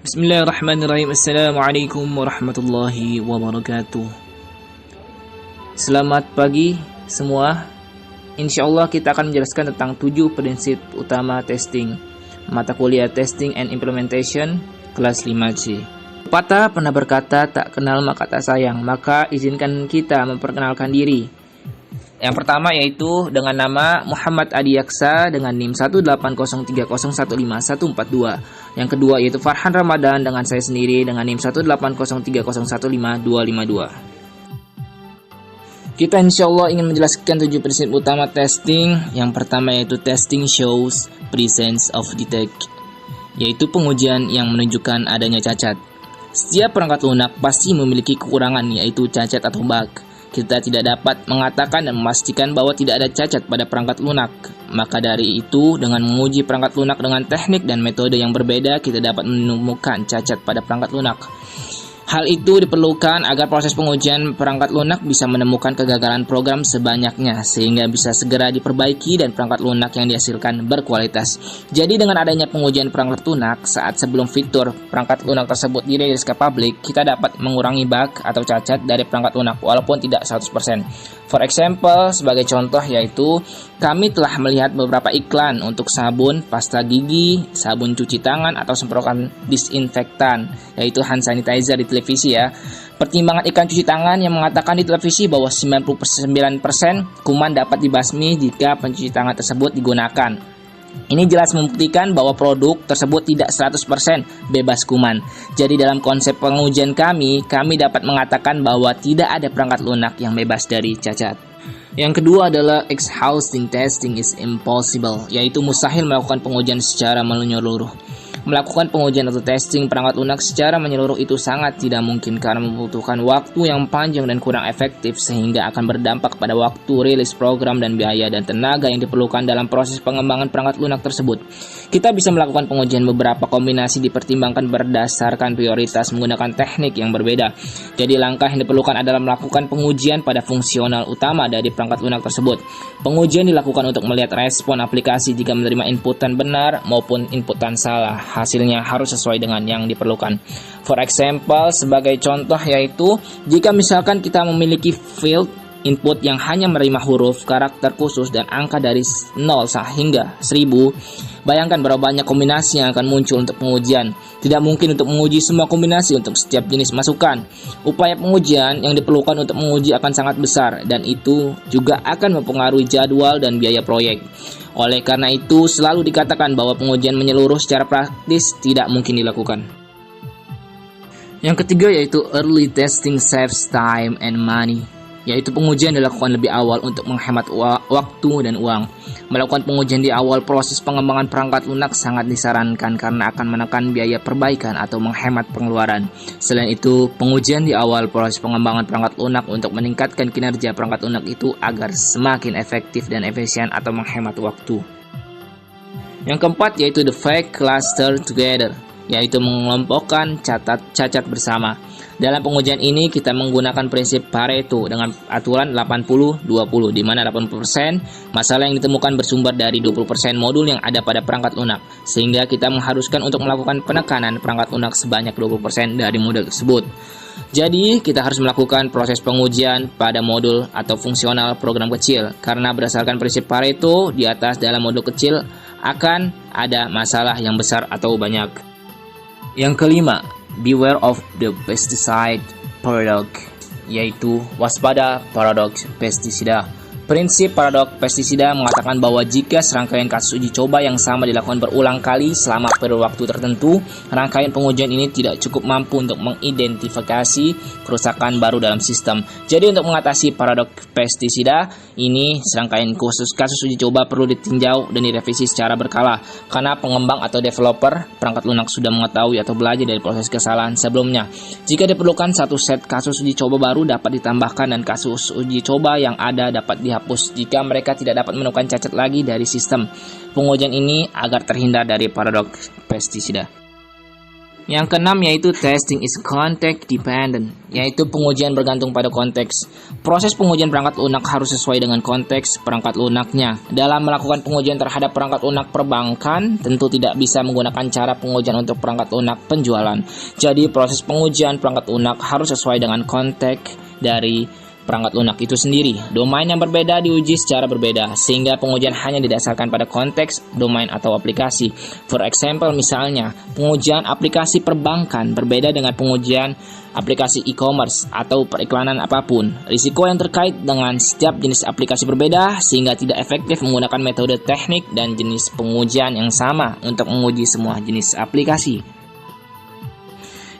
Bismillahirrahmanirrahim. Assalamualaikum warahmatullahi wabarakatuh. Selamat pagi semua. Insyaallah kita akan menjelaskan tentang 7 prinsip utama testing mata kuliah Testing and Implementation kelas 5C. Pepatah pernah berkata, tak kenal maka tak sayang. Maka izinkan kita memperkenalkan diri. Yang pertama yaitu dengan nama Muhammad Adiaksa dengan NIM 18030151442. Yang kedua yaitu Farhan Ramadan dengan saya sendiri dengan NIM 18030155252. Kita insyaallah ingin menjelaskan 7 prinsip utama testing. Yang pertama yaitu testing shows presence of defect, yaitu pengujian yang menunjukkan adanya cacat. Setiap perangkat lunak pasti memiliki kekurangan, yaitu cacat atau bug. Kita tidak dapat mengatakan dan memastikan bahwa tidak ada cacat pada perangkat lunak. Maka dari itu, dengan menguji perangkat lunak dengan teknik dan metode yang berbeda, kita dapat menemukan cacat pada perangkat lunak. Hal itu diperlukan agar proses pengujian perangkat lunak bisa menemukan kegagalan program sebanyaknya, sehingga bisa segera diperbaiki dan perangkat lunak yang dihasilkan berkualitas. Jadi dengan adanya pengujian perangkat lunak saat sebelum fitur perangkat lunak tersebut dirilis ke publik, kita dapat mengurangi bug atau cacat dari perangkat lunak walaupun tidak 100%. For example, sebagai contoh yaitu kami telah melihat beberapa iklan untuk sabun, pasta gigi, sabun cuci tangan atau semprotan disinfektan, yaitu hand sanitizer di televisi ya. Pertimbangan iklan cuci tangan yang mengatakan di televisi bahwa 99% kuman dapat dibasmi jika pencuci tangan tersebut digunakan. Ini jelas membuktikan bahwa produk tersebut tidak 100% bebas kuman. Jadi dalam konsep pengujian kami dapat mengatakan bahwa tidak ada perangkat lunak yang bebas dari cacat. Yang kedua adalah exhaustive testing is impossible, yaitu mustahil melakukan pengujian secara menyeluruh. Melakukan pengujian atau testing perangkat lunak secara menyeluruh itu sangat tidak mungkin karena membutuhkan waktu yang panjang dan kurang efektif, sehingga akan berdampak pada waktu rilis program dan biaya dan tenaga yang diperlukan dalam proses pengembangan perangkat lunak tersebut. Kita bisa melakukan pengujian beberapa kombinasi dipertimbangkan berdasarkan prioritas menggunakan teknik yang berbeda. Jadi langkah yang diperlukan adalah melakukan pengujian pada fungsional utama dari perangkat lunak tersebut. Pengujian dilakukan untuk melihat respon aplikasi jika menerima inputan benar maupun inputan salah. Hasilnya harus sesuai dengan yang diperlukan. For example, sebagai contoh yaitu jika misalkan kita memiliki field input yang hanya menerima huruf, karakter khusus, dan angka dari 0 hingga 1000, bayangkan berapa banyak kombinasi yang akan muncul untuk pengujian. Tidak mungkin untuk menguji semua kombinasi untuk setiap jenis masukan. Upaya pengujian yang diperlukan untuk menguji akan sangat besar, dan itu juga akan mempengaruhi jadwal dan biaya proyek. Oleh karena itu, selalu dikatakan bahwa pengujian menyeluruh secara praktis tidak mungkin dilakukan. Yang ketiga yaitu early testing saves time and money, yaitu pengujian dilakukan lebih awal untuk menghemat waktu dan uang. Melakukan pengujian di awal proses pengembangan perangkat lunak sangat disarankan karena akan menekan biaya perbaikan atau menghemat pengeluaran. Selain itu, pengujian di awal proses pengembangan perangkat lunak untuk meningkatkan kinerja perangkat lunak itu agar semakin efektif dan efisien atau menghemat waktu. Yang keempat yaitu the fact cluster together, yaitu mengelompokkan cacat bersama. Dalam pengujian ini kita menggunakan prinsip Pareto dengan aturan 80-20, di mana 80% masalah yang ditemukan bersumber dari 20% modul yang ada pada perangkat lunak, sehingga kita mengharuskan untuk melakukan penekanan perangkat lunak sebanyak 20% dari modul tersebut. Jadi kita harus melakukan proses pengujian pada modul atau fungsional program kecil, karena berdasarkan prinsip Pareto di atas dalam modul kecil akan ada masalah yang besar atau banyak. Yang kelima, beware of the pesticide paradox, yaitu waspada paradoks pestisida. Prinsip paradok pestisida mengatakan bahwa jika serangkaian kasus uji coba yang sama dilakukan berulang kali selama periode waktu tertentu, rangkaian pengujian ini tidak cukup mampu untuk mengidentifikasi kerusakan baru dalam sistem. Jadi untuk mengatasi paradok pestisida ini, serangkaian kasus uji coba perlu ditinjau dan direvisi secara berkala, karena pengembang atau developer perangkat lunak sudah mengetahui atau belajar dari proses kesalahan sebelumnya. Jika diperlukan, satu set kasus uji coba baru dapat ditambahkan dan kasus uji coba yang ada dapat dihapus jika mereka tidak dapat menemukan cacat lagi dari sistem pengujian ini agar terhindar dari paradok pestisida. Yang keenam yaitu testing is context dependent, yaitu pengujian bergantung pada konteks. Proses pengujian perangkat lunak harus sesuai dengan konteks perangkat lunaknya. Dalam melakukan pengujian terhadap perangkat lunak perbankan, tentu tidak bisa menggunakan cara pengujian untuk perangkat lunak penjualan. Jadi proses pengujian perangkat lunak harus sesuai dengan konteks dari perangkat lunak itu sendiri. Domain yang berbeda diuji secara berbeda, sehingga pengujian hanya didasarkan pada konteks, domain atau aplikasi. For example, misalnya, pengujian aplikasi perbankan berbeda dengan pengujian aplikasi e-commerce atau periklanan apapun. Risiko yang terkait dengan setiap jenis aplikasi berbeda, sehingga tidak efektif menggunakan metode teknik dan jenis pengujian yang sama untuk menguji semua jenis aplikasi.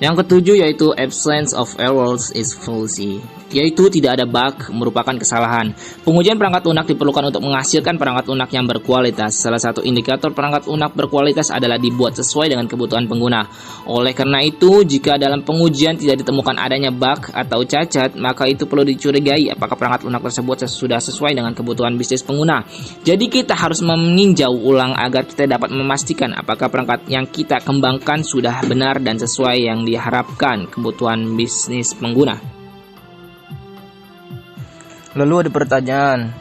Yang ketujuh yaitu absence of errors is fallacy, yaitu tidak ada bug merupakan kesalahan. Pengujian perangkat lunak diperlukan untuk menghasilkan perangkat lunak yang berkualitas. Salah satu indikator perangkat lunak berkualitas adalah dibuat sesuai dengan kebutuhan pengguna. Oleh karena itu, jika dalam pengujian tidak ditemukan adanya bug atau cacat, maka itu perlu dicurigai apakah perangkat lunak tersebut sudah sesuai dengan kebutuhan bisnis pengguna. Jadi kita harus meninjau ulang agar kita dapat memastikan apakah perangkat yang kita kembangkan sudah benar dan sesuai yang diharapkan kebutuhan bisnis pengguna. Lalu ada pertanyaan,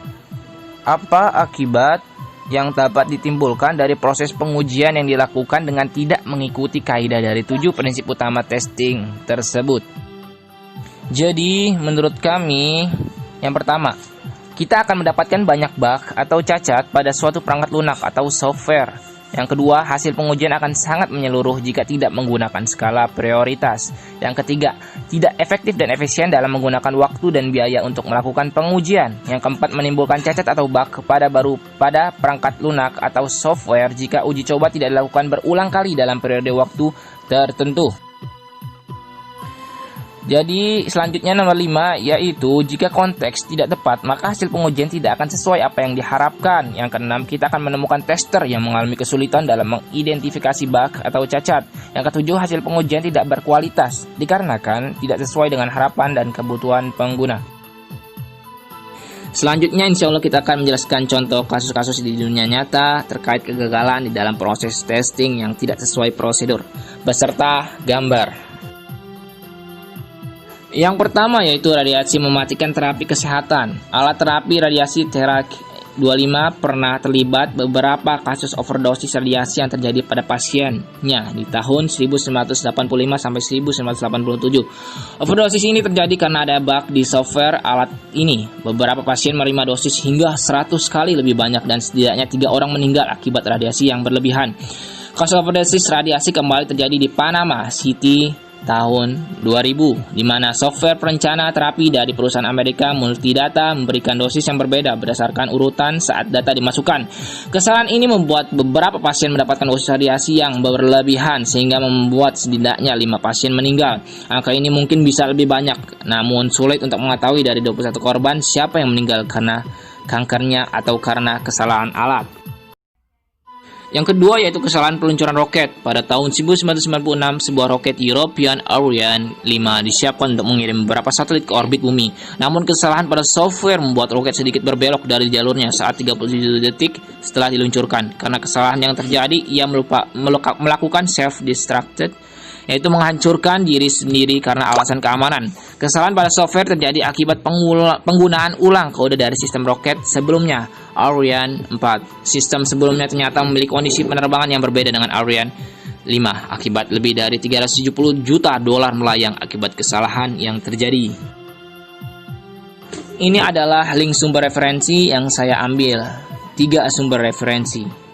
apa akibat yang dapat ditimbulkan dari proses pengujian yang dilakukan dengan tidak mengikuti kaidah dari 7 prinsip utama testing tersebut? Jadi, menurut kami, yang pertama, kita akan mendapatkan banyak bug atau cacat pada suatu perangkat lunak atau software. Yang kedua, hasil pengujian akan sangat menyeluruh jika tidak menggunakan skala prioritas. Yang ketiga, tidak efektif dan efisien dalam menggunakan waktu dan biaya untuk melakukan pengujian. Yang keempat, menimbulkan cacat atau bug pada perangkat lunak atau software jika uji coba tidak dilakukan berulang kali dalam periode waktu tertentu. Jadi selanjutnya nomor 5 yaitu jika konteks tidak tepat maka hasil pengujian tidak akan sesuai apa yang diharapkan. Yang keenam, kita akan menemukan tester yang mengalami kesulitan dalam mengidentifikasi bug atau cacat. Yang ketujuh, hasil pengujian tidak berkualitas dikarenakan tidak sesuai dengan harapan dan kebutuhan pengguna. Selanjutnya insya Allah kita akan menjelaskan contoh kasus-kasus di dunia nyata terkait kegagalan di dalam proses testing yang tidak sesuai prosedur beserta gambar. Yang pertama yaitu radiasi mematikan terapi kesehatan. Alat terapi radiasi Terak 25 pernah terlibat beberapa kasus overdosis radiasi yang terjadi pada pasiennya di tahun 1985 sampai 1987. Overdosis ini terjadi karena ada bug di software alat ini. Beberapa pasien menerima dosis hingga 100 kali lebih banyak dan setidaknya 3 orang meninggal akibat radiasi yang berlebihan. Kasus overdosis radiasi kembali terjadi di Panama City tahun 2000, di mana software perencana terapi dari perusahaan Amerika Multidata memberikan dosis yang berbeda berdasarkan urutan saat data dimasukkan. Kesalahan ini membuat beberapa pasien mendapatkan dosis radiasi yang berlebihan sehingga membuat setidaknya 5 pasien meninggal. Angka ini mungkin bisa lebih banyak, namun sulit untuk mengetahui dari 21 korban siapa yang meninggal karena kankernya atau karena kesalahan alat. Yang kedua yaitu kesalahan peluncuran roket. Pada tahun 1996, sebuah roket European Ariane 5 disiapkan untuk mengirim beberapa satelit ke orbit bumi. Namun kesalahan pada software membuat roket sedikit berbelok dari jalurnya saat 37 detik setelah diluncurkan. Karena kesalahan yang terjadi, ia melakukan self-destructed, yaitu menghancurkan diri sendiri karena alasan keamanan. Kesalahan pada software terjadi akibat penggunaan ulang kode dari sistem roket sebelumnya, Ariane 4. Sistem sebelumnya ternyata memiliki kondisi penerbangan yang berbeda dengan Ariane 5 akibat lebih dari 370 juta dolar melayang akibat kesalahan yang terjadi. Ini adalah link sumber referensi yang saya ambil, 3 sumber referensi.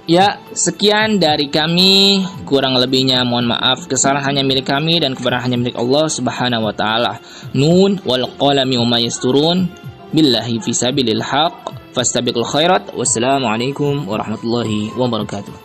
Ya, sekian dari kami, kurang lebihnya mohon maaf, kesalahan hanya milik kami dan kebenaran hanya milik Allah Subhanahu wa taala. Nun wal qalami wa ma yasturun, billahi fi sabilil haq, fastabiqul khairat. Wassalamualaikum warahmatullahi wabarakatuh.